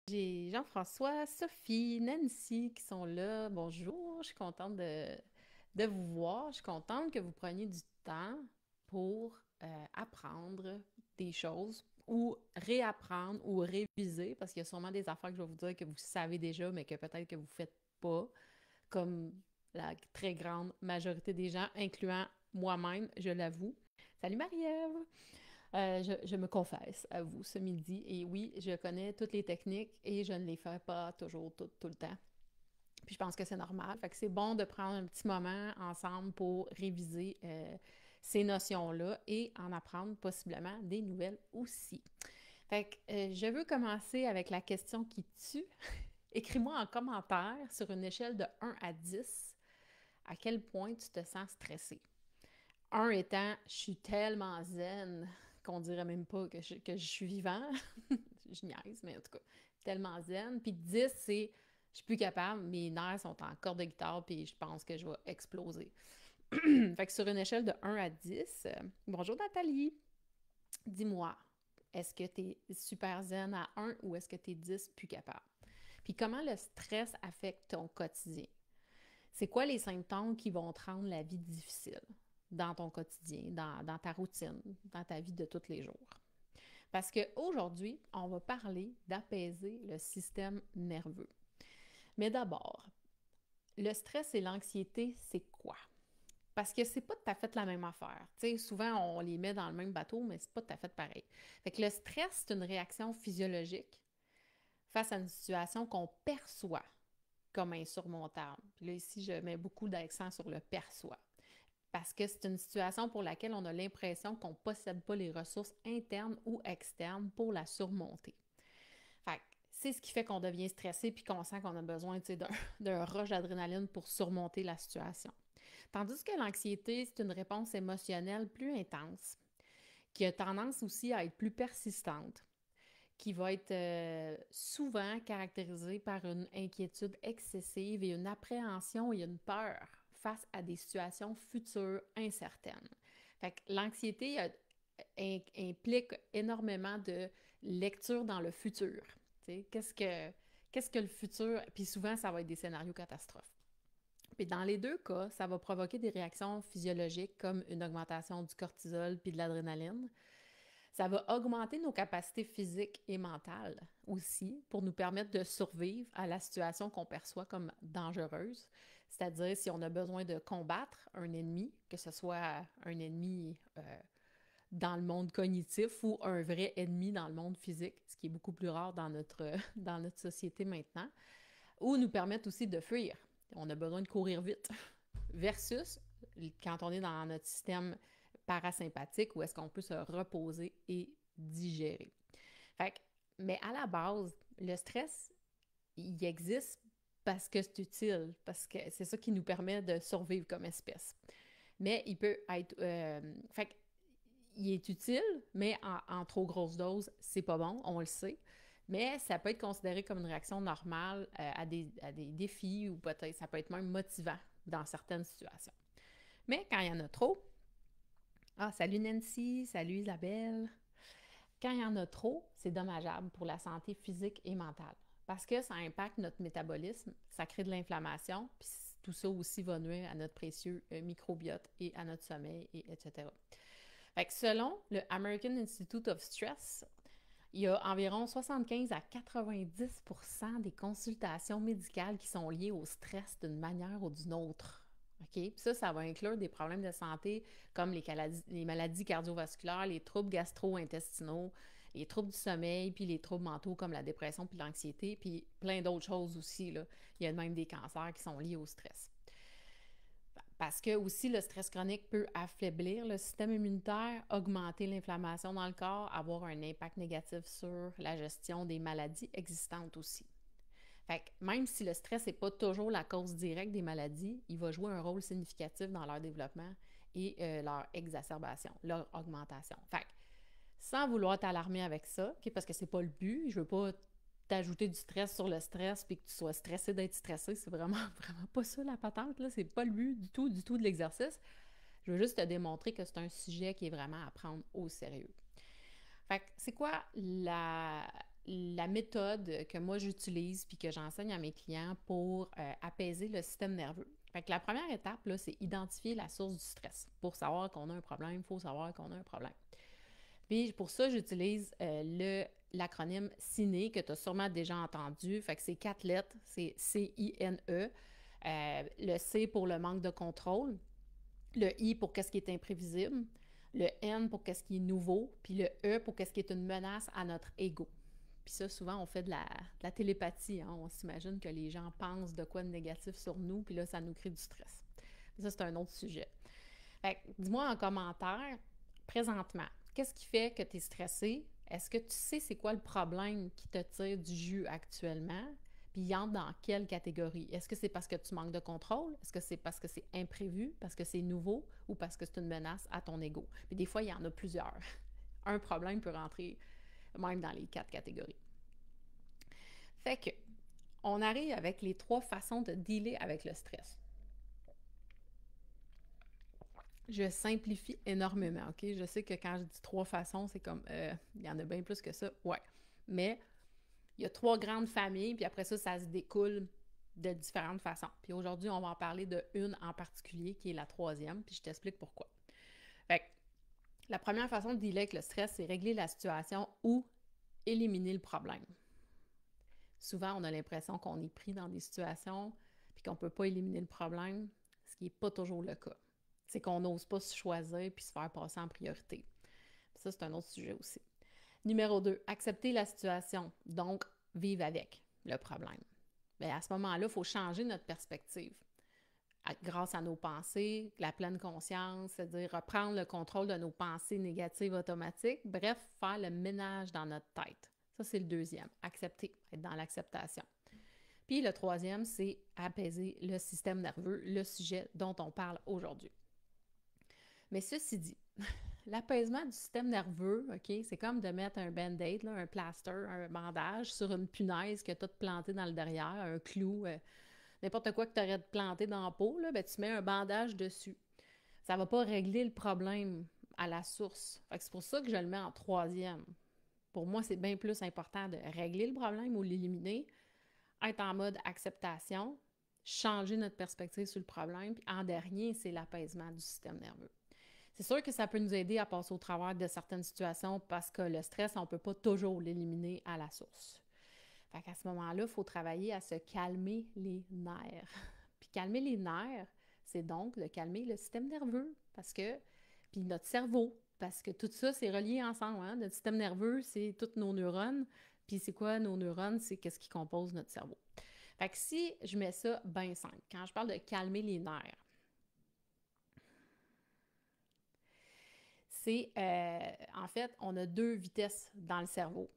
J'ai Jean-François, Sophie, Nancy qui sont là. Bonjour, je suis contente de vous voir. Je suis contente que vous preniez du temps pour apprendre des choses ou réapprendre ou réviser parce qu'il y a sûrement des affaires que je vais vous dire que vous savez déjà, mais que peut-être que vous ne faites pas, comme la très grande majorité des gens, incluant moi-même, je l'avoue. Salut Marie-Ève! Je me confesse à vous ce midi, et oui, je connais toutes les techniques et je ne les fais pas toujours tout le temps. Puis je pense que c'est normal. Fait que c'est bon de prendre un petit moment ensemble pour réviser ces notions-là et en apprendre possiblement des nouvelles aussi. Fait que je veux commencer avec la question qui tue. Écris-moi en commentaire sur une échelle de 1 à 10 à quel point tu te sens stressé. 1 étant, je suis tellement zen qu'on dirait même pas que je suis vivant. Je niaise, mais en tout cas, tellement zen. Puis 10, c'est, je suis plus capable, mes nerfs sont en corde de guitare, puis je pense que je vais exploser. Fait que sur une échelle de 1 à 10, bonjour Nathalie, dis-moi, est-ce que tu es super zen à 1 ou est-ce que tu es 10 plus capable? Puis comment le stress affecte ton quotidien? C'est quoi les symptômes qui vont te rendre la vie difficile dans ton quotidien, dans ta routine, dans ta vie de tous les jours? Parce qu'aujourd'hui, on va parler d'apaiser le système nerveux. Mais d'abord, le stress et l'anxiété, c'est quoi? Parce que c'est pas tout à fait la même affaire. Tu sais, souvent, on les met dans le même bateau, mais c'est pas tout à fait pareil. Fait que le stress, c'est une réaction physiologique face à une situation qu'on perçoit comme insurmontable. Puis là, ici, je mets beaucoup d'accent sur le perçoit. Parce que c'est une situation pour laquelle on a l'impression qu'on ne possède pas les ressources internes ou externes pour la surmonter. Fait que c'est ce qui fait qu'on devient stressé puis qu'on sent qu'on a besoin d'un rush d'adrénaline pour surmonter la situation. Tandis que l'anxiété, c'est une réponse émotionnelle plus intense, qui a tendance aussi à être plus persistante, qui va être souvent caractérisée par une inquiétude excessive et une appréhension et une peur face à des situations futures incertaines. Fait que l'anxiété implique énormément de lecture dans le futur. Qu'est-ce que le futur... Puis souvent, ça va être des scénarios catastrophes. Puis dans les deux cas, ça va provoquer des réactions physiologiques comme une augmentation du cortisol puis de l'adrénaline. Ça va augmenter nos capacités physiques et mentales aussi pour nous permettre de survivre à la situation qu'on perçoit comme dangereuse. C'est-à-dire si on a besoin de combattre un ennemi, que ce soit un ennemi dans le monde cognitif ou un vrai ennemi dans le monde physique, ce qui est beaucoup plus rare dans notre société maintenant, ou nous permettre aussi de fuir. On a besoin de courir vite. Versus quand on est dans notre système parasympathique où est-ce qu'on peut se reposer et digérer. Fait que, mais à la base, le stress, il existe parce que c'est utile, parce que c'est ça qui nous permet de survivre comme espèce. Mais il peut être... fait que, il est utile, mais en trop grosse dose, c'est pas bon, on le sait. Mais ça peut être considéré comme une réaction normale à des défis ou peut-être ça peut être même motivant dans certaines situations. Mais quand il y en a trop, ah, salut Nancy, salut Isabelle, quand il y en a trop, c'est dommageable pour la santé physique et mentale parce que ça impacte notre métabolisme, ça crée de l'inflammation, puis tout ça aussi va nuire à notre précieux microbiote et à notre sommeil, etc. Fait que selon le American Institute of Stress, il y a environ 75 à 90 des consultations médicales qui sont liées au stress d'une manière ou d'une autre. OK? Puis ça va inclure des problèmes de santé comme les maladies cardiovasculaires, les troubles gastro-intestinaux, les troubles du sommeil, puis les troubles mentaux comme la dépression puis l'anxiété, puis plein d'autres choses aussi, là. Il y a même des cancers qui sont liés au stress. Parce que aussi, le stress chronique peut affaiblir le système immunitaire, augmenter l'inflammation dans le corps, avoir un impact négatif sur la gestion des maladies existantes aussi. Fait que même si le stress n'est pas toujours la cause directe des maladies, il va jouer un rôle significatif dans leur développement et leur exacerbation, leur augmentation. Fait que, sans vouloir t'alarmer avec ça, okay, parce que c'est pas le but, je veux pas t'ajouter du stress sur le stress puis que tu sois stressé d'être stressé, c'est vraiment, vraiment pas ça la patente, là, c'est pas le but du tout de l'exercice. Je veux juste te démontrer que c'est un sujet qui est vraiment à prendre au sérieux. Fait que c'est quoi la méthode que moi j'utilise puis que j'enseigne à mes clients pour apaiser le système nerveux. Fait que la première étape, là, c'est identifier la source du stress. Pour savoir qu'on a un problème, il faut savoir qu'on a un problème. Puis pour ça, j'utilise l'acronyme CINE que tu as sûrement déjà entendu. Fait que c'est 4 lettres, c'est C-I-N-E. Le C pour le manque de contrôle, le I pour qu'est-ce qui est imprévisible, le N pour qu'est-ce qui est nouveau, puis le E pour qu'est-ce qui est une menace à notre ego. Puis ça, souvent, on fait de la télépathie. Hein? On s'imagine que les gens pensent de quoi de négatif sur nous, puis là, ça nous crée du stress. Ça, c'est un autre sujet. Fait que, dis-moi en commentaire, présentement, qu'est-ce qui fait que tu es stressé? Est-ce que tu sais c'est quoi le problème qui te tire du jus actuellement? Puis il entre dans quelle catégorie? Est-ce que c'est parce que tu manques de contrôle? Est-ce que c'est parce que c'est imprévu? Parce que c'est nouveau? Ou parce que c'est une menace à ton ego? Puis des fois, il y en a plusieurs. Un problème peut rentrer même dans les 4 catégories. Fait que, on arrive avec les 3 façons de dealer avec le stress. Je simplifie énormément, OK? Je sais que quand je dis 3 façons, c'est comme, il y en a bien plus que ça, ouais. Mais il y a 3 grandes familles, puis après ça, ça se découle de différentes façons. Puis aujourd'hui, on va en parler de une en particulier, qui est la 3e, puis je t'explique pourquoi. Fait que, la première façon de dealer avec le stress, c'est régler la situation ou éliminer le problème. Souvent, on a l'impression qu'on est pris dans des situations puis qu'on ne peut pas éliminer le problème, ce qui n'est pas toujours le cas. C'est qu'on n'ose pas se choisir puis se faire passer en priorité. Ça, c'est un autre sujet aussi. Numéro 2, accepter la situation, donc vivre avec le problème. Bien, à ce moment-là, il faut changer notre perspective grâce à nos pensées, la pleine conscience, c'est-à-dire reprendre le contrôle de nos pensées négatives automatiques, bref, faire le ménage dans notre tête. Ça, c'est le 2e, accepter, être dans l'acceptation. Puis le 3e, c'est apaiser le système nerveux, le sujet dont on parle aujourd'hui. Mais ceci dit, l'apaisement du système nerveux, OK, c'est comme de mettre un band-aid, là, un plaster, un bandage sur une punaise que tu as planté dans le derrière, un clou, n'importe quoi que tu aurais planté dans la peau, là, ben, tu mets un bandage dessus. Ça ne va pas régler le problème à la source. Fait que c'est pour ça que je le mets en 3e. Pour moi, c'est bien plus important de régler le problème ou l'éliminer, être en mode acceptation, changer notre perspective sur le problème, puis en dernier, c'est l'apaisement du système nerveux. C'est sûr que ça peut nous aider à passer au travers de certaines situations parce que le stress, on ne peut pas toujours l'éliminer à la source. Fait qu'à ce moment-là, il faut travailler à se calmer les nerfs. Puis calmer les nerfs, c'est donc de calmer le système nerveux parce que, puis notre cerveau, parce que tout ça, c'est relié ensemble. Hein? Notre système nerveux, c'est toutes nos neurones. Puis c'est quoi nos neurones? C'est qu'est-ce qui compose notre cerveau. Fait que si je mets ça bien simple, quand je parle de calmer les nerfs, c'est, en fait, on a 2 vitesses dans le cerveau.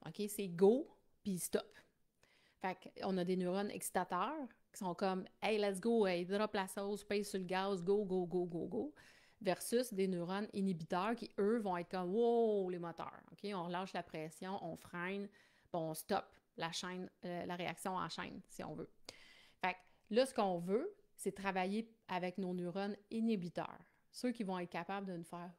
OK? C'est go puis stop. Fait qu'on a des neurones excitateurs qui sont comme « Hey, let's go, hey, drop la sauce, paye sur le gaz, go, go, go, go, go », versus des neurones inhibiteurs qui, eux, vont être comme « Wow, les moteurs! » OK? On relâche la pression, on freine, puis on stoppe la chaîne, la réaction en chaîne, si on veut. Fait que là, ce qu'on veut, c'est travailler avec nos neurones inhibiteurs, ceux qui vont être capables de nous faire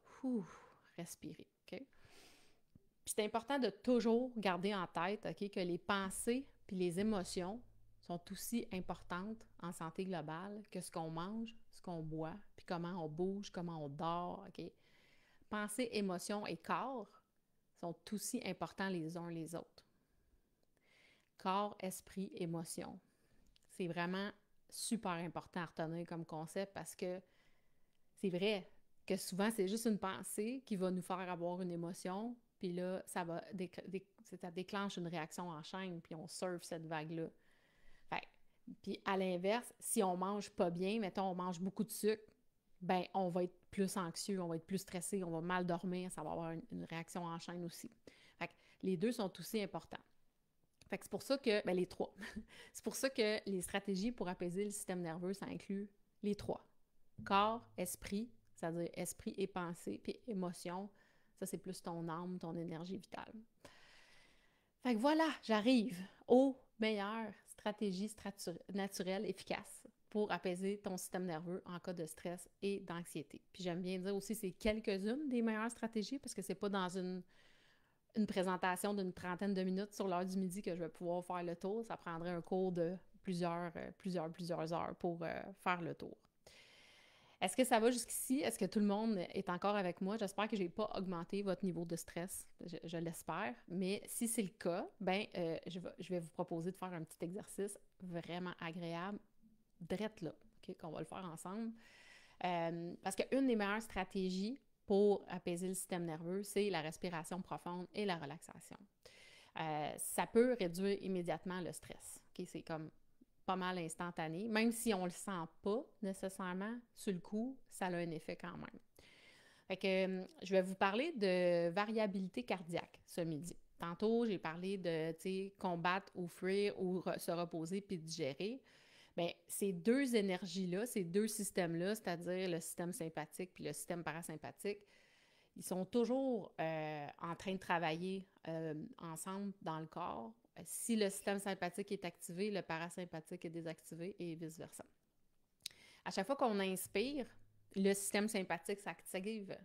respirer. OK? Puis c'est important de toujours garder en tête, OK, que les pensées puis les émotions sont aussi importantes en santé globale que ce qu'on mange, ce qu'on boit, puis comment on bouge, comment on dort, OK? Pensées, émotions et corps sont aussi importants les uns les autres. Corps, esprit, émotion. C'est vraiment super important à retenir comme concept parce que c'est vrai que souvent, c'est juste une pensée qui va nous faire avoir une émotion, puis là, ça déclenche une réaction en chaîne, puis on surfe cette vague-là. Puis à l'inverse, si on mange pas bien, mettons, on mange beaucoup de sucre, ben on va être plus anxieux, on va être plus stressé, on va mal dormir, ça va avoir une réaction en chaîne aussi. Fait que les 2 sont aussi importants. Fait que c'est pour ça que, ben les 3, c'est pour ça que les stratégies pour apaiser le système nerveux, ça inclut les 3. Corps, esprit, c'est-à-dire esprit et pensée, puis émotion, ça c'est plus ton âme, ton énergie vitale. Fait que voilà, j'arrive aux meilleures stratégies naturelles efficaces pour apaiser ton système nerveux en cas de stress et d'anxiété. Puis j'aime bien dire aussi c'est quelques-unes des meilleures stratégies parce que c'est pas dans une une présentation d'une trentaine de minutes sur l'heure du midi que je vais pouvoir faire le tour. Ça prendrait un cours de plusieurs heures pour faire le tour. Est-ce que ça va jusqu'ici? Est-ce que tout le monde est encore avec moi? J'espère que je n'ai pas augmenté votre niveau de stress. Je l'espère. Mais si c'est le cas, ben, je vais vous proposer de faire un petit exercice vraiment agréable, drette là, OK, qu'on va le faire ensemble. Parce qu'une des meilleures stratégies pour apaiser le système nerveux, c'est la respiration profonde et la relaxation. Ça peut réduire immédiatement le stress. Okay? C'est comme pas mal instantané. Même si on ne le sent pas nécessairement sur le coup, ça a un effet quand même. Fait que je vais vous parler de variabilité cardiaque ce midi. Tantôt, j'ai parlé de combattre ou fuir ou se reposer puis digérer. Bien, ces deux énergies-là, ces deux systèmes-là, c'est-à-dire le système sympathique puis le système parasympathique, ils sont toujours en train de travailler ensemble dans le corps. Si le système sympathique est activé, le parasympathique est désactivé et vice-versa. À chaque fois qu'on inspire, le système sympathique s'active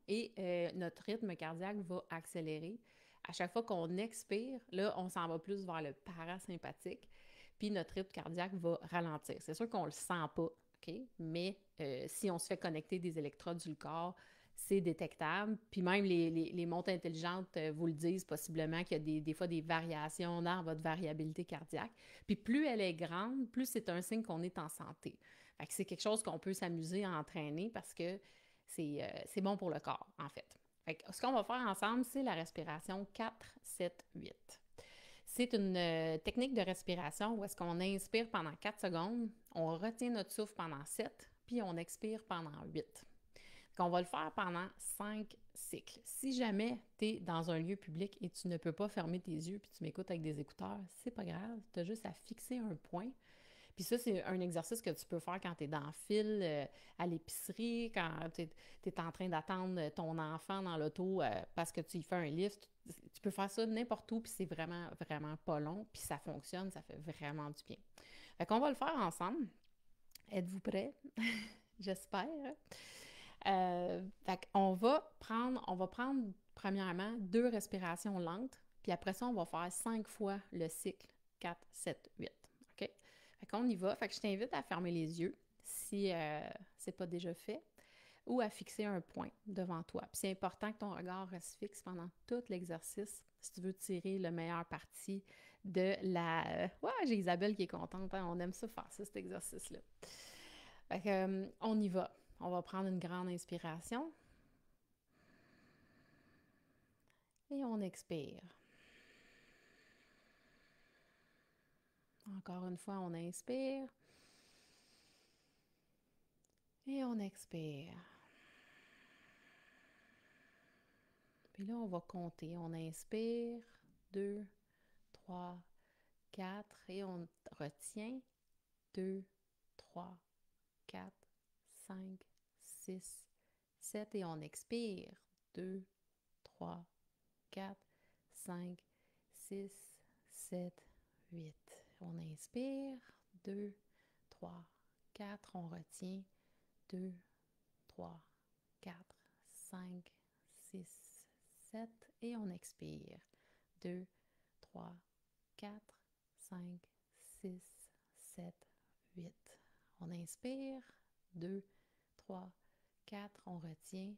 et notre rythme cardiaque va accélérer. À chaque fois qu'on expire, là, on s'en va plus vers le parasympathique, puis notre rythme cardiaque va ralentir. C'est sûr qu'on ne le sent pas, OK? Mais si on se fait connecter des électrodes sur le corps, c'est détectable. Puis même les montres intelligentes vous le disent possiblement qu'il y a des fois des variations dans votre variabilité cardiaque. Puis plus elle est grande, plus c'est un signe qu'on est en santé. Fait que c'est quelque chose qu'on peut s'amuser à entraîner parce que c'est bon pour le corps, en fait. Fait que ce qu'on va faire ensemble, c'est la respiration 4-7-8. C'est une technique de respiration où est-ce qu'on inspire pendant 4 secondes, on retient notre souffle pendant 7, puis on expire pendant 8. On va le faire pendant 5 cycles. Si jamais tu es dans un lieu public et tu ne peux pas fermer tes yeux puis tu m'écoutes avec des écouteurs, c'est pas grave, tu as juste à fixer un point. Puis ça, c'est un exercice que tu peux faire quand tu es dans le fil, à l'épicerie, quand tu es en train d'attendre ton enfant dans l'auto parce que tu y fais un lift. Tu peux faire ça n'importe où, puis c'est vraiment, vraiment pas long, puis ça fonctionne, ça fait vraiment du bien. Fait qu'on va le faire ensemble. Êtes-vous prêts? J'espère. Fait qu'on va prendre premièrement 2 respirations lentes, puis après ça, on va faire 5 fois le cycle 4, 7, 8. OK? Fait qu'on y va. Fait que je t'invite à fermer les yeux si c'est pas déjà fait ou à fixer un point devant toi. Puis c'est important que ton regard reste fixe pendant tout l'exercice si tu veux tirer le meilleur parti de la... Ouais, j'ai Isabelle qui est contente. Hein? On aime ça faire ça, cet exercice-là. Fait que, on y va. On va prendre une grande inspiration. Et on expire. Encore une fois, on inspire. Et on expire. Puis là, on va compter. On inspire. 2, 3, 4. Et on retient. 2, 3, 4, 5, 6, 7. Et on expire. 2, 3, 4, 5, 6, 7, 8. On inspire. 2, 3, 4. On retient. 2, 3, 4, 5, 6, 7. Et on expire. 2, 3, 4, 5, 6, 7, 8. On inspire. 2, 3, 4. On retient.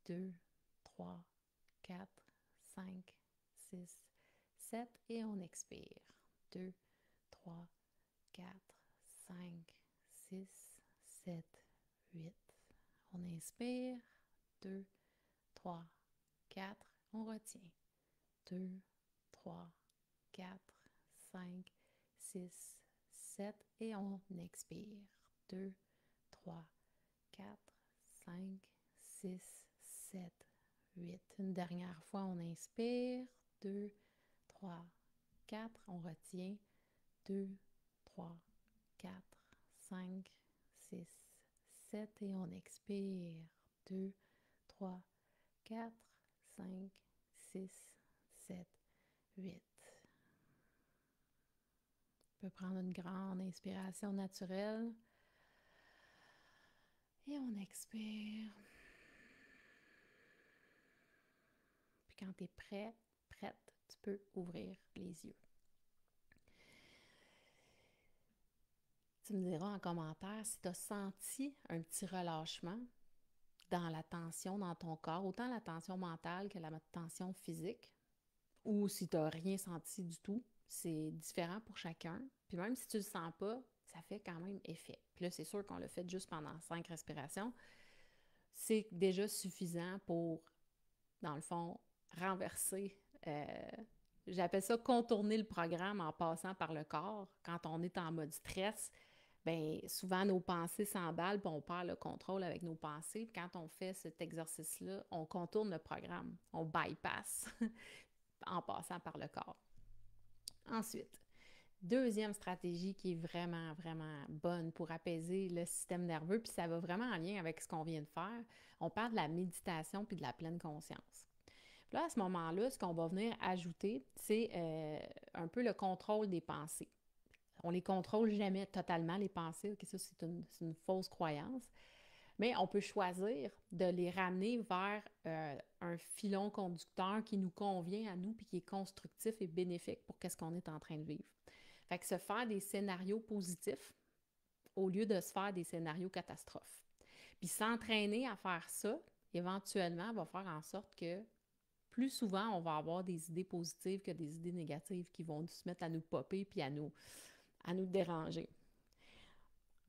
2, 3, 4, 5, 6, 7. Et on expire. 2, 3, 4, 5, 6, 7, 8. On inspire. 2, 3, 4. On retient. 2, 3, 4, 5, 6, 7. Et on expire. 2, 3, 4, 5, 6, 7, 8. Une dernière fois, on inspire. 2, 3, 4. On retient. 2, 3, 4, 5, 6, 7. Et on expire. 2, 3, 4, 5, 6, 7, 8. On peut prendre une grande inspiration naturelle. Et on expire. Puis quand tu es prêt, prête, tu peux ouvrir les yeux. Tu me diras en commentaire si tu as senti un petit relâchement dans la tension dans ton corps, autant la tension mentale que la tension physique, ou si tu n'as rien senti du tout. C'est différent pour chacun. Puis même si tu ne le sens pas, ça fait quand même effet. Puis là, c'est sûr qu'on l'a fait juste pendant 5 respirations. C'est déjà suffisant pour, dans le fond, renverser. J'appelle ça contourner le programme en passant par le corps. Quand on est en mode stress, bien, souvent nos pensées s'emballent puis on perd le contrôle avec nos pensées. Puis quand on fait cet exercice-là, on contourne le programme, on bypass en passant par le corps. Ensuite, deuxième stratégie qui est vraiment, vraiment bonne pour apaiser le système nerveux, puis ça va vraiment en lien avec ce qu'on vient de faire, on parle de la méditation puis de la pleine conscience. Puis là, à ce moment-là, ce qu'on va venir ajouter, c'est un peu le contrôle des pensées. On ne les contrôle jamais totalement, les pensées. Okay, ça, c'est une fausse croyance. Mais on peut choisir de les ramener vers un filon conducteur qui nous convient à nous puis qui est constructif et bénéfique pour ce qu'on est en train de vivre. Fait que se faire des scénarios positifs au lieu de se faire des scénarios catastrophes. Puis s'entraîner à faire ça, éventuellement, va faire en sorte que plus souvent, on va avoir des idées positives que des idées négatives qui vont se mettre à nous popper puis à nous déranger.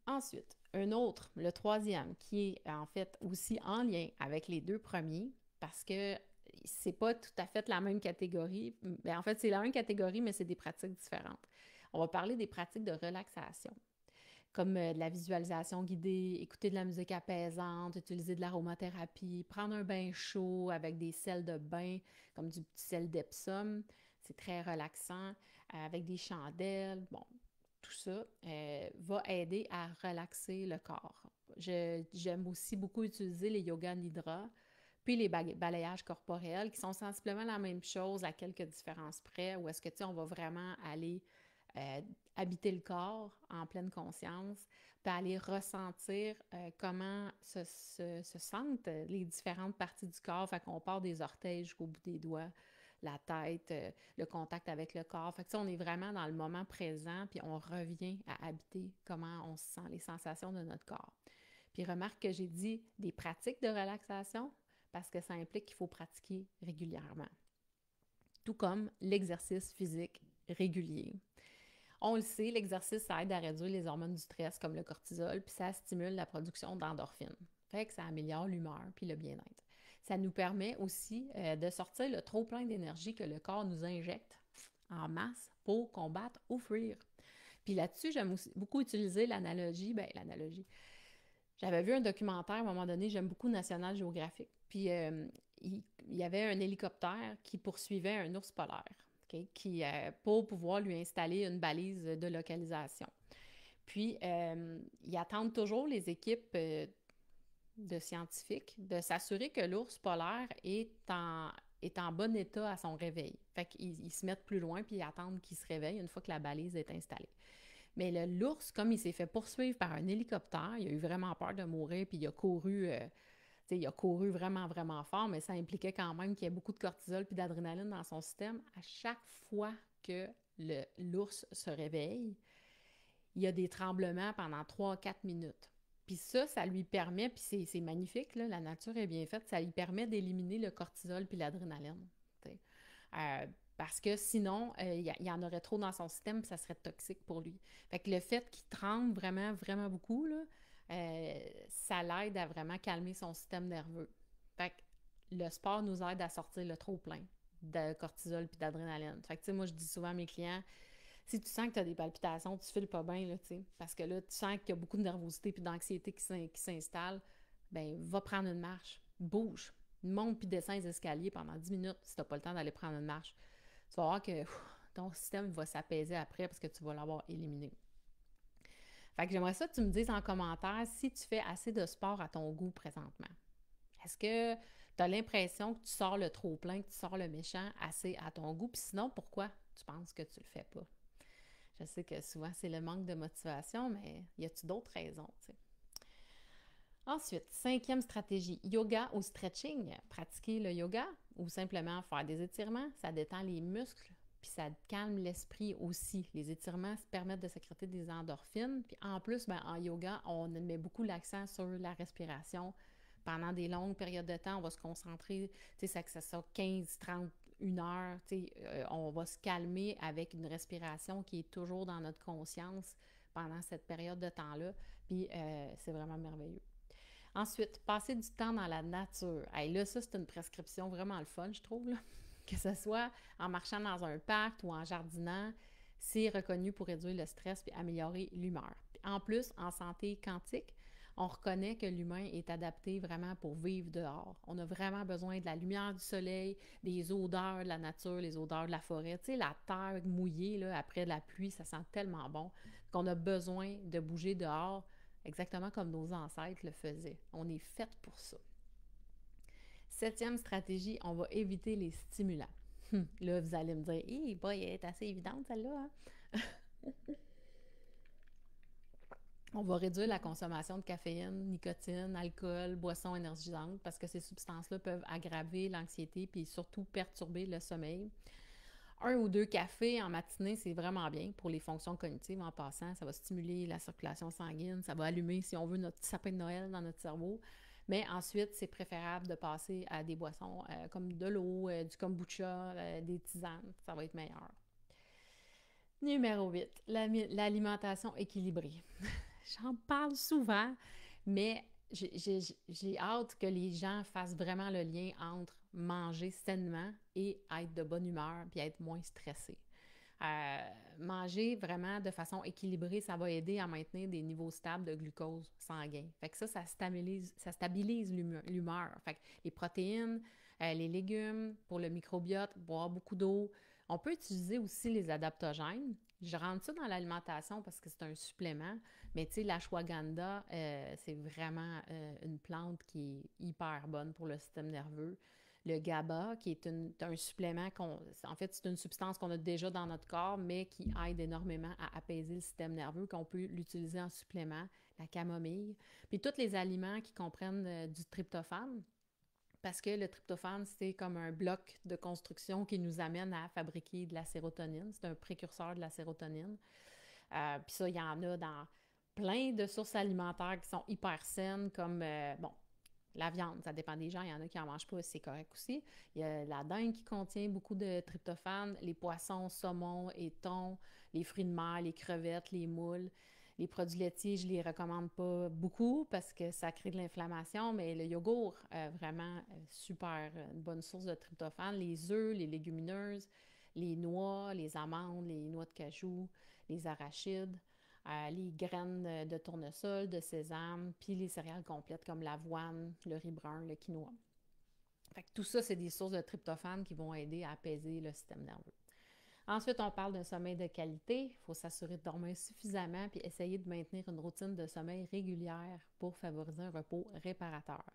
Ensuite, un autre, le troisième, qui est en fait aussi en lien avec les deux premiers, parce que c'est pas tout à fait la même catégorie. Bien, en fait, c'est la même catégorie, mais c'est des pratiques différentes. On va parler des pratiques de relaxation, comme de la visualisation guidée, écouter de la musique apaisante, utiliser de l'aromathérapie, prendre un bain chaud avec des sels de bain, comme du petit sel d'Epsom. C'est très relaxant, avec des chandelles. Bon, tout ça va aider à relaxer le corps. J'aime aussi beaucoup utiliser les yoga nidra, puis les balayages corporels, qui sont sensiblement la même chose à quelques différences près, où est-ce que, tu sais, on va vraiment aller habiter le corps en pleine conscience, puis aller ressentir comment se sentent les différentes parties du corps. Fait qu'on part des orteils jusqu'au bout des doigts, la tête, le contact avec le corps. Fait que ça, on est vraiment dans le moment présent, puis on revient à habiter comment on se sent, les sensations de notre corps. Puis remarque que j'ai dit des pratiques de relaxation parce que ça implique qu'il faut pratiquer régulièrement. Tout comme l'exercice physique régulier. On le sait, l'exercice, ça aide à réduire les hormones du stress comme le cortisol, puis ça stimule la production d'endorphines. Fait que ça améliore l'humeur puis le bien-être. Ça nous permet aussi de sortir le trop-plein d'énergie que le corps nous injecte en masse pour combattre ou fuir. Puis là-dessus, j'aime aussi beaucoup utiliser l'analogie. J'avais vu un documentaire à un moment donné, j'aime beaucoup National Geographic. Puis il y avait un hélicoptère qui poursuivait un ours polaire, okay, pour pouvoir lui installer une balise de localisation. Puis ils attendent toujours les équipes de scientifiques de s'assurer que l'ours polaire est en bon état à son réveil. Fait qu'ils se mettent plus loin puis ils attendent qu'il se réveille une fois que la balise est installée. Mais l'ours, comme il s'est fait poursuivre par un hélicoptère, il a eu vraiment peur de mourir, puis il a couru vraiment, vraiment fort, mais ça impliquait quand même qu'il y ait beaucoup de cortisol puis d'adrénaline dans son système. À chaque fois que l'ours se réveille, il y a des tremblements pendant 3-4 minutes. Puis ça lui permet, puis c'est magnifique, là, la nature est bien faite, ça lui permet d'éliminer le cortisol puis l'adrénaline. Parce que sinon, il y en aurait trop dans son système, puis ça serait toxique pour lui. Fait que le fait qu'il tremble vraiment, vraiment beaucoup, là, ça l'aide à vraiment calmer son système nerveux. Fait que le sport nous aide à sortir le trop-plein de cortisol puis d'adrénaline. Fait que, tu sais, moi, je dis souvent à mes clients, si tu sens que tu as des palpitations, tu files pas bien, là, tu sais, parce que là, tu sens qu'il y a beaucoup de nervosité puis d'anxiété qui s'installe, ben va prendre une marche, bouge, monte puis descends les escaliers pendant 10 minutes si tu n'as pas le temps d'aller prendre une marche. Tu vas voir que ton système va s'apaiser après parce que tu vas l'avoir éliminé. Fait que j'aimerais ça que tu me dises en commentaire si tu fais assez de sport à ton goût présentement. Est-ce que tu as l'impression que tu sors le trop-plein, que tu sors le méchant assez à ton goût? Puis sinon, pourquoi tu penses que tu le fais pas? Je sais que souvent, c'est le manque de motivation, mais y a-tu d'autres raisons, tu sais? Ensuite, 5e stratégie, yoga ou stretching. Pratiquer le yoga ou simplement faire des étirements, ça détend les muscles, puis ça calme l'esprit aussi. Les étirements permettent de sécréter des endorphines. Puis en plus, ben, en yoga, on met beaucoup l'accent sur la respiration. Pendant des longues périodes de temps, on va se concentrer, tu sais, que ça soit 15, 30, 1 heure, tu sais, on va se calmer avec une respiration qui est toujours dans notre conscience pendant cette période de temps-là. Puis c'est vraiment merveilleux. Ensuite, passer du temps dans la nature. Hey, là, ça, c'est une prescription vraiment le fun, je trouve, là. Que ce soit en marchant dans un parc ou en jardinant, c'est reconnu pour réduire le stress et améliorer l'humeur. Puis en plus, en santé quantique, on reconnaît que l'humain est adapté vraiment pour vivre dehors. On a vraiment besoin de la lumière du soleil, des odeurs de la nature, les odeurs de la forêt. Tu sais, la terre mouillée là, après la pluie, ça sent tellement bon qu'on a besoin de bouger dehors, exactement comme nos ancêtres le faisaient. On est fait pour ça. 7e stratégie, on va éviter les stimulants. Là, vous allez me dire, « Hé, boy, elle est assez évidente celle-là, hein? » On va réduire la consommation de caféine, nicotine, alcool, boissons énergisantes parce que ces substances-là peuvent aggraver l'anxiété puis surtout perturber le sommeil. 1 ou 2 cafés en matinée, c'est vraiment bien pour les fonctions cognitives en passant. Ça va stimuler la circulation sanguine, ça va allumer, si on veut, notre petit sapin de Noël dans notre cerveau. Mais ensuite, c'est préférable de passer à des boissons comme de l'eau, du kombucha, des tisanes. Ça va être meilleur. Numéro 8, l'alimentation équilibrée. J'en parle souvent, mais j'ai hâte que les gens fassent vraiment le lien entre manger sainement et être de bonne humeur puis être moins stressé. Manger vraiment de façon équilibrée, ça va aider à maintenir des niveaux stables de glucose sanguin. Fait que ça stabilise l'humeur. Fait que les protéines, les légumes, pour le microbiote, boire beaucoup d'eau. On peut utiliser aussi les adaptogènes. Je rentre ça dans l'alimentation parce que c'est un supplément, mais tu sais, l'ashwagandha, c'est vraiment une plante qui est hyper bonne pour le système nerveux. Le GABA, qui est un supplément, en fait, c'est une substance qu'on a déjà dans notre corps, mais qui aide énormément à apaiser le système nerveux, qu'on peut l'utiliser en supplément, la camomille. Puis tous les aliments qui comprennent du tryptophane, parce que le tryptophane, c'est comme un bloc de construction qui nous amène à fabriquer de la sérotonine. C'est un précurseur de la sérotonine. Puis ça, il y en a dans plein de sources alimentaires qui sont hyper saines, comme, bon, la viande, ça dépend des gens, il y en a qui n'en mangent pas, c'est correct aussi. Il y a la dinde qui contient beaucoup de tryptophane, les poissons, saumon et thon, les fruits de mer, les crevettes, les moules. Les produits laitiers, je ne les recommande pas beaucoup parce que ça crée de l'inflammation, mais le yogourt, vraiment super, une bonne source de tryptophane. Les œufs, les légumineuses, les noix, les amandes, les noix de cajou, les arachides, les graines de tournesol, de sésame, puis les céréales complètes comme l'avoine, le riz brun, le quinoa. Fait que tout ça, c'est des sources de tryptophane qui vont aider à apaiser le système nerveux. Ensuite, on parle d'un sommeil de qualité. Il faut s'assurer de dormir suffisamment puis essayer de maintenir une routine de sommeil régulière pour favoriser un repos réparateur.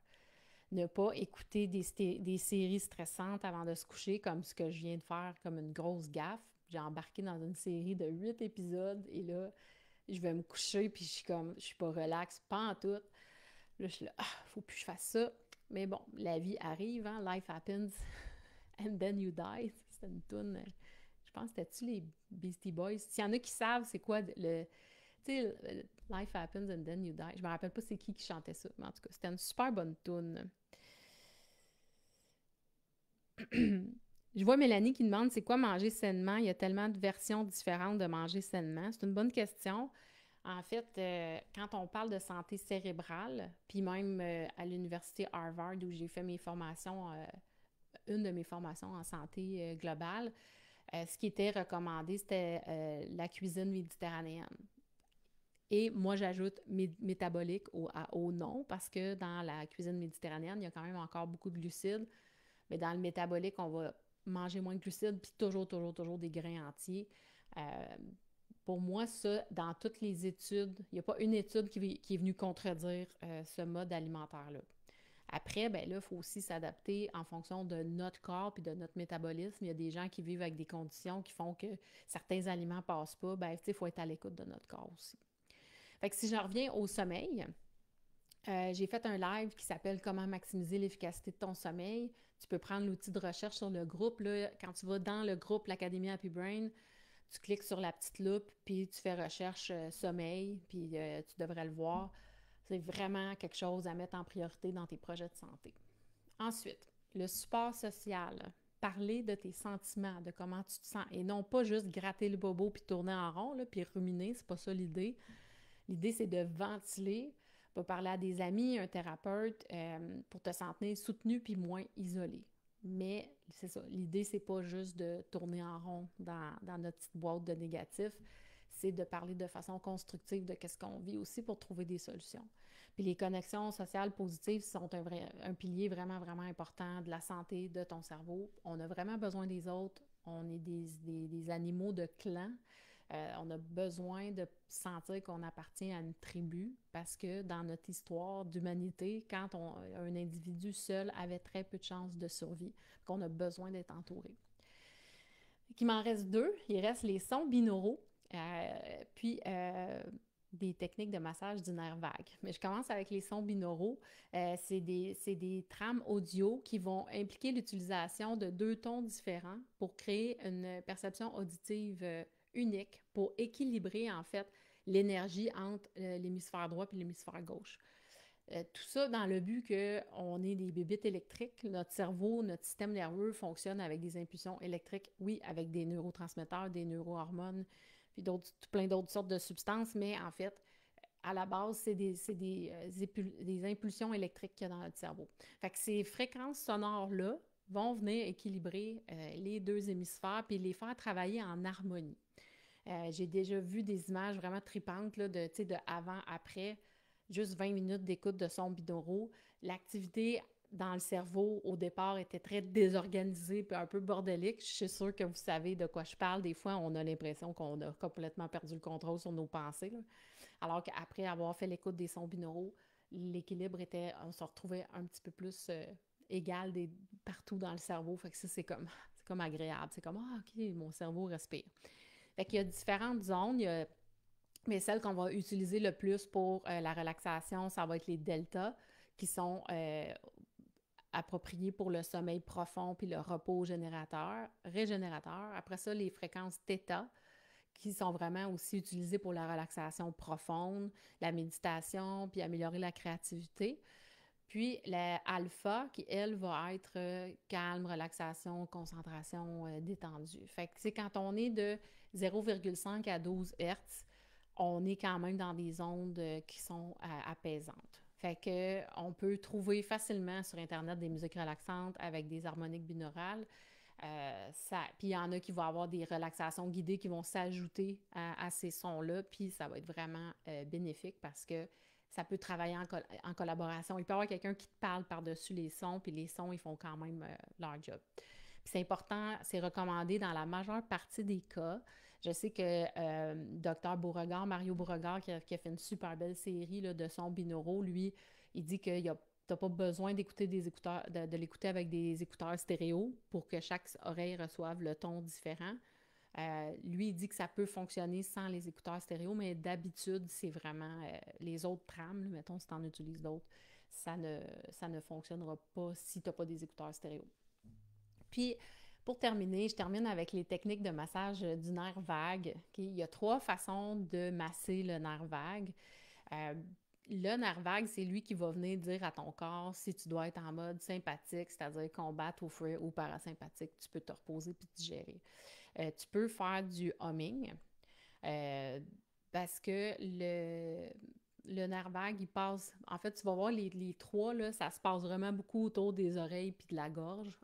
Ne pas écouter des séries stressantes avant de se coucher, comme ce que je viens de faire, comme une grosse gaffe. J'ai embarqué dans une série de 8 épisodes et là, je vais me coucher puis je suis pas relax, pas en tout. Là, je suis là, faut plus que je fasse ça. Mais bon, la vie arrive, hein? Life happens and then you die. C'est une toune. Je pense que c'était-tu les Beastie Boys? S'il y en a qui savent c'est quoi le... Tu sais, Life happens and then you die. Je me rappelle pas c'est qui chantait ça, mais en tout cas, c'était une super bonne toune. Je vois Mélanie qui demande c'est quoi manger sainement? Il y a tellement de versions différentes de manger sainement. C'est une bonne question. En fait, quand on parle de santé cérébrale, puis même à l'université Harvard où j'ai fait mes formations, une de mes formations en santé globale, ce qui était recommandé, c'était la cuisine méditerranéenne. Et moi, j'ajoute métabolique au nom parce que dans la cuisine méditerranéenne, il y a quand même encore beaucoup de glucides. Mais dans le métabolique, on va manger moins de glucides puis toujours des grains entiers. Pour moi, ça, dans toutes les études, il n'y a pas une étude qui est venue contredire ce mode alimentaire-là. Après, ben là, il faut aussi s'adapter en fonction de notre corps puis de notre métabolisme. Il y a des gens qui vivent avec des conditions qui font que certains aliments ne passent pas. Ben, il faut être à l'écoute de notre corps aussi. Fait que si je reviens au sommeil, j'ai fait un live qui s'appelle « Comment maximiser l'efficacité de ton sommeil ». Tu peux prendre l'outil de recherche sur le groupe. Là, quand tu vas dans le groupe l'Académie Happy Brain, tu cliques sur la petite loupe, puis tu fais recherche sommeil, puis tu devrais le voir. C'est vraiment quelque chose à mettre en priorité dans tes projets de santé. Ensuite, le support social. Parler de tes sentiments, de comment tu te sens, et non pas juste gratter le bobo puis tourner en rond, là, puis ruminer, c'est pas ça l'idée. L'idée, c'est de ventiler, pas parler à des amis, un thérapeute, pour te sentir soutenu puis moins isolé. Mais c'est ça, l'idée, c'est pas juste de tourner en rond dans notre petite boîte de négatifs, c'est de parler de façon constructive de qu'est-ce qu'on vit aussi pour trouver des solutions. Puis les connexions sociales positives sont un pilier vraiment, vraiment important de la santé de ton cerveau. On a vraiment besoin des autres. On est des animaux de clan. On a besoin de sentir qu'on appartient à une tribu parce que dans notre histoire d'humanité, quand un individu seul avait très peu de chances de survie, qu'on a besoin d'être entouré. Il m'en reste deux. Il reste les sons binauraux, puis des techniques de massage du nerf vague. Mais je commence avec les sons binauraux. C'est des trames audio qui vont impliquer l'utilisation de deux tons différents pour créer une perception auditive unique pour équilibrer en fait l'énergie entre l'hémisphère droit et l'hémisphère gauche. Tout ça dans le but qu'on ait des bébites électriques. Notre cerveau, notre système nerveux fonctionne avec des impulsions électriques, oui, avec des neurotransmetteurs, des neurohormones, puis plein d'autres sortes de substances, mais en fait, à la base, c'est des impulsions électriques qu'il y a dans notre cerveau. Fait que ces fréquences sonores-là vont venir équilibrer les deux hémisphères puis les faire travailler en harmonie. J'ai déjà vu des images vraiment tripantes là, de avant-après, juste 20 minutes d'écoute de sons binauraux. L'activité dans le cerveau, au départ, était très désorganisée puis un peu bordélique. Je suis sûre que vous savez de quoi je parle. Des fois, on a l'impression qu'on a complètement perdu le contrôle sur nos pensées, là. Alors qu'après avoir fait l'écoute des sons binauraux, l'équilibre était, on se retrouvait un petit peu plus égal partout dans le cerveau. Fait que ça, c'est comme agréable. C'est comme, ah, OK, mon cerveau respire. Fait qu'il y a différentes zones. Mais celles qu'on va utiliser le plus pour la relaxation, ça va être les deltas, qui sont appropriés pour le sommeil profond puis le repos régénérateur. Après ça, les fréquences θ, qui sont vraiment aussi utilisées pour la relaxation profonde, la méditation, puis améliorer la créativité. Puis la alpha, qui, elle, va être calme, relaxation, concentration, détendue. Fait que, c'est quand on est de 0,5 à 12 Hz, on est quand même dans des ondes qui sont apaisantes. Fait que on peut trouver facilement sur Internet des musiques relaxantes avec des harmoniques binaurales. Puis il y en a qui vont avoir des relaxations guidées qui vont s'ajouter à ces sons-là, puis ça va être vraiment bénéfique parce que ça peut travailler en collaboration. Il peut y avoir quelqu'un qui te parle par-dessus les sons, puis les sons, ils font quand même leur job. Puis c'est important, c'est recommandé dans la majeure partie des cas. Je sais que Dr Beauregard, Mario Beauregard, qui a fait une super belle série là, de sons binauraux, lui, il dit qu'il y a t'as pas besoin d'écouter des écouteurs, de l'écouter avec des écouteurs stéréo pour que chaque oreille reçoive le ton différent. Lui, il dit que ça peut fonctionner sans les écouteurs stéréo, mais d'habitude, c'est vraiment les autres trames, mettons, si tu en utilises d'autres, ça ne fonctionnera pas si tu n'as pas des écouteurs stéréo. Puis, pour terminer, je termine avec les techniques de massage du nerf vague. Okay? Il y a 3 façons de masser le nerf vague. Le nerf vague, c'est lui qui va venir dire à ton corps si tu dois être en mode sympathique, c'est-à-dire combattre, offrir, ou parasympathique. Tu peux te reposer puis digérer. Tu peux faire du humming parce que le nerf vague, il passe... En fait, tu vas voir les 3, là, ça se passe vraiment beaucoup autour des oreilles puis de la gorge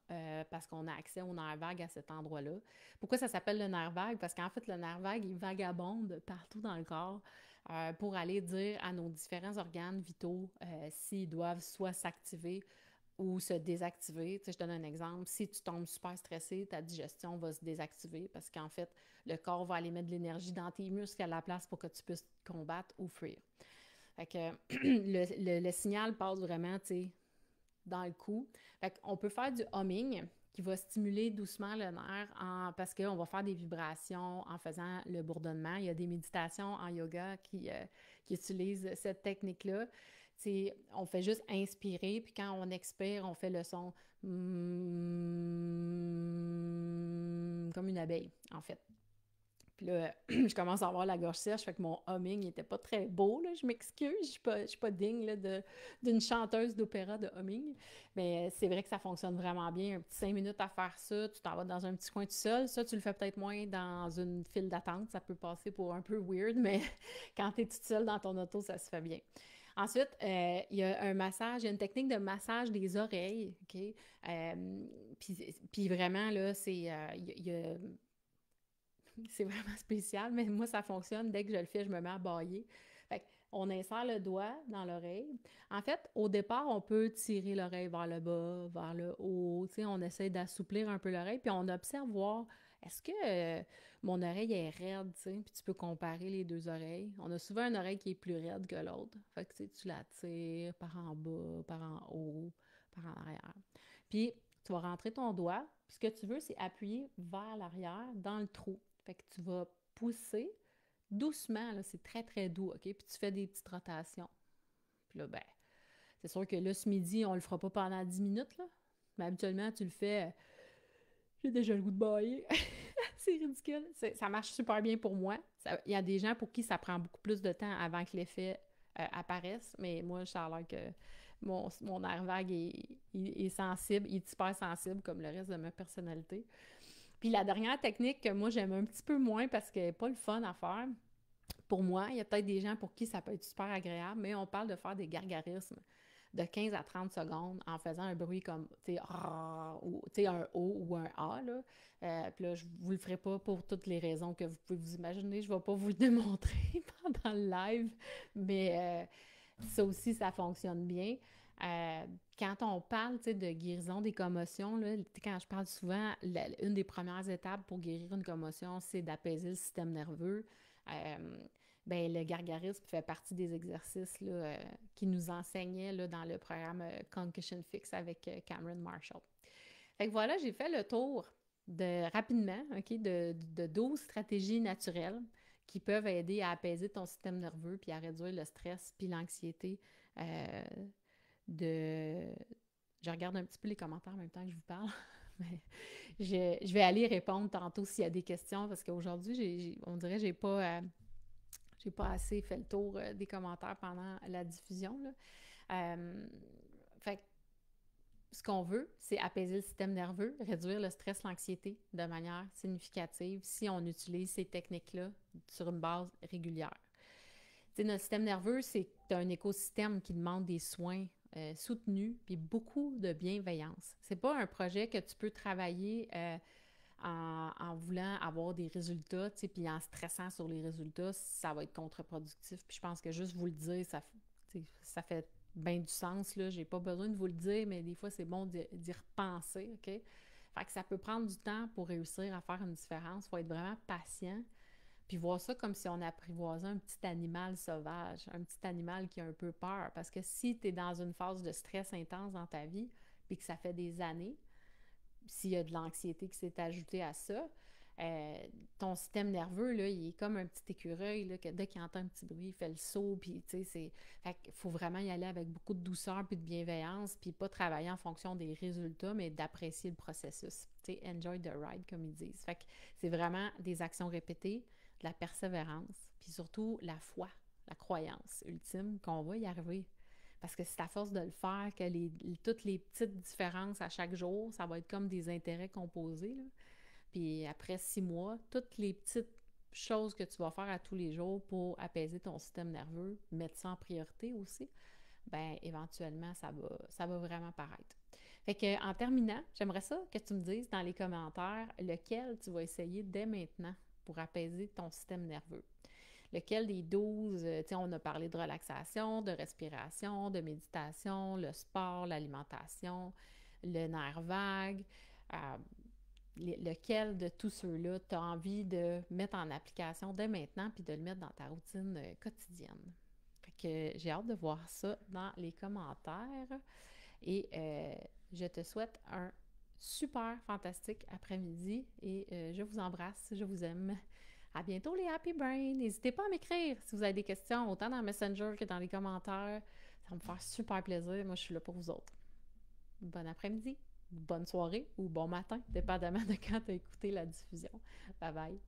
parce qu'on a accès au nerf vague à cet endroit-là. Pourquoi ça s'appelle le nerf vague? Parce qu'en fait, le nerf vague, il vagabonde partout dans le corps pour aller dire à nos différents organes vitaux s'ils doivent soit s'activer ou se désactiver. Tu sais, je donne un exemple. Si tu tombes super stressé, ta digestion va se désactiver parce qu'en fait, le corps va aller mettre de l'énergie dans tes muscles à la place pour que tu puisses combattre ou fuir. Fait que le signal passe vraiment, tu sais, dans le cou. Fait qu'on peut faire du humming qui va stimuler doucement le nerf parce qu'on va faire des vibrations en faisant le bourdonnement. Il y a des méditations en yoga qui utilisent cette technique-là. On fait juste inspirer, puis quand on expire, on fait le son comme une abeille, en fait. Puis là, je commence à avoir la gorge sèche, fait que mon humming n'était pas très beau, là, je m'excuse, je suis pas digne là, d'une chanteuse d'opéra de humming, mais c'est vrai que ça fonctionne vraiment bien, un petit 5 minutes à faire ça, tu t'en vas dans un petit coin tout seul, ça tu le fais peut-être moins dans une file d'attente, ça peut passer pour un peu weird, mais quand tu es toute seule dans ton auto, ça se fait bien. Ensuite, il y a un massage, il y a une technique de massage des oreilles, OK? Puis vraiment, là, c'est vraiment spécial, mais moi, ça fonctionne. Dès que je le fais, je me mets à bâiller. Fait on insère le doigt dans l'oreille. En fait, au départ, on peut tirer l'oreille vers le bas, vers le haut. Tu sais, on essaie d'assouplir un peu l'oreille, puis on observe voir est-ce que mon oreille est raide, tu sais, puis tu peux comparer les deux oreilles. On a souvent une oreille qui est plus raide que l'autre. Fait que tu la tires par en bas, par en haut, par en arrière. Puis, tu vas rentrer ton doigt, puis ce que tu veux, c'est appuyer vers l'arrière dans le trou. Fait que tu vas pousser doucement, là, c'est très, très doux, OK? Puis tu fais des petites rotations. Puis là, ben, c'est sûr que là, ce midi, on le fera pas pendant 10 minutes, là. Mais habituellement, tu le fais, j'ai déjà le goût de bailler. C'est ridicule. Ça marche super bien pour moi. Il y a des gens pour qui ça prend beaucoup plus de temps avant que l'effet apparaisse, mais moi, ça a l'air que mon nerf vague est sensible, il est hyper sensible comme le reste de ma personnalité. Puis la dernière technique que moi, j'aime un petit peu moins parce qu'elle n'est pas le fun à faire, pour moi, il y a peut-être des gens pour qui ça peut être super agréable, mais on parle de faire des gargarismes de 15 à 30 secondes en faisant un bruit comme, tu sais, ou un O ou un A, là. Puis là, je ne vous le ferai pas pour toutes les raisons que vous pouvez vous imaginer. Je ne vais pas vous le démontrer pendant le live, mais ça aussi, ça fonctionne bien. Euh, Quand on parle de guérison des commotions, là, quand je parle souvent, une des premières étapes pour guérir une commotion, c'est d'apaiser le système nerveux. Euh, ben, le gargarisme fait partie des exercices là, qui nous enseignaient là, dans le programme Concussion Fix avec Cameron Marshall. Fait que voilà, j'ai fait le tour rapidement, OK, de 12 stratégies naturelles qui peuvent aider à apaiser ton système nerveux puis à réduire le stress puis l'anxiété. euh, de... Je regarde un petit peu les commentaires en même temps que je vous parle, mais je vais aller répondre tantôt s'il y a des questions parce qu'aujourd'hui, on dirait que j'ai pas assez fait le tour des commentaires pendant la diffusion, là. Fait que ce qu'on veut, c'est apaiser le système nerveux, réduire le stress, l'anxiété de manière significative si on utilise ces techniques-là sur une base régulière. T'sais, notre système nerveux, c'est un écosystème qui demande des soins soutenus puis beaucoup de bienveillance. C'est pas un projet que tu peux travailler en voulant avoir des résultats, puis en stressant sur les résultats, ça va être contre-productif. Puis je pense que juste vous le dire, ça fait bien du sens, là. J'ai pas besoin de vous le dire, mais des fois, c'est bon d'y repenser, OK? Fait que ça peut prendre du temps pour réussir à faire une différence. Il faut être vraiment patient. Puis voir ça comme si on apprivoisait un petit animal sauvage, un petit animal qui a un peu peur. Parce que si tu es dans une phase de stress intense dans ta vie, puis que ça fait des années, s'il y a de l'anxiété qui s'est ajoutée à ça, ton système nerveux, là, il est comme un petit écureuil, là, que dès qu'il entend un petit bruit, il fait le saut, puis tu sais, Fait qu'il faut vraiment y aller avec beaucoup de douceur puis de bienveillance, puis pas travailler en fonction des résultats, mais d'apprécier le processus. Tu sais, enjoy the ride, comme ils disent. Fait que c'est vraiment des actions répétées, de la persévérance, puis surtout la foi, la croyance ultime qu'on va y arriver. Parce que c'est à force de le faire que toutes les petites différences à chaque jour, ça va être comme des intérêts composés, là. Puis après 6 mois, toutes les petites choses que tu vas faire à tous les jours pour apaiser ton système nerveux, mettre ça en priorité aussi, ben éventuellement, ça va vraiment paraître. Fait que, en terminant, j'aimerais ça que tu me dises dans les commentaires lequel tu vas essayer dès maintenant pour apaiser ton système nerveux. Lequel des 12, tu sais, on a parlé de relaxation, de respiration, de méditation, le sport, l'alimentation, le nerf vague. Euh, Lequel de tous ceux-là tu as envie de mettre en application dès maintenant puis de le mettre dans ta routine quotidienne. Fait que j'ai hâte de voir ça dans les commentaires et je te souhaite un super fantastique après-midi et je vous embrasse, je vous aime. À bientôt les Happy Brain! N'hésitez pas à m'écrire si vous avez des questions, autant dans Messenger que dans les commentaires. Ça va me faire super plaisir. Moi, je suis là pour vous autres. Bon après-midi, bonne soirée ou bon matin, dépendamment de quand tu as écouté la diffusion. Bye bye!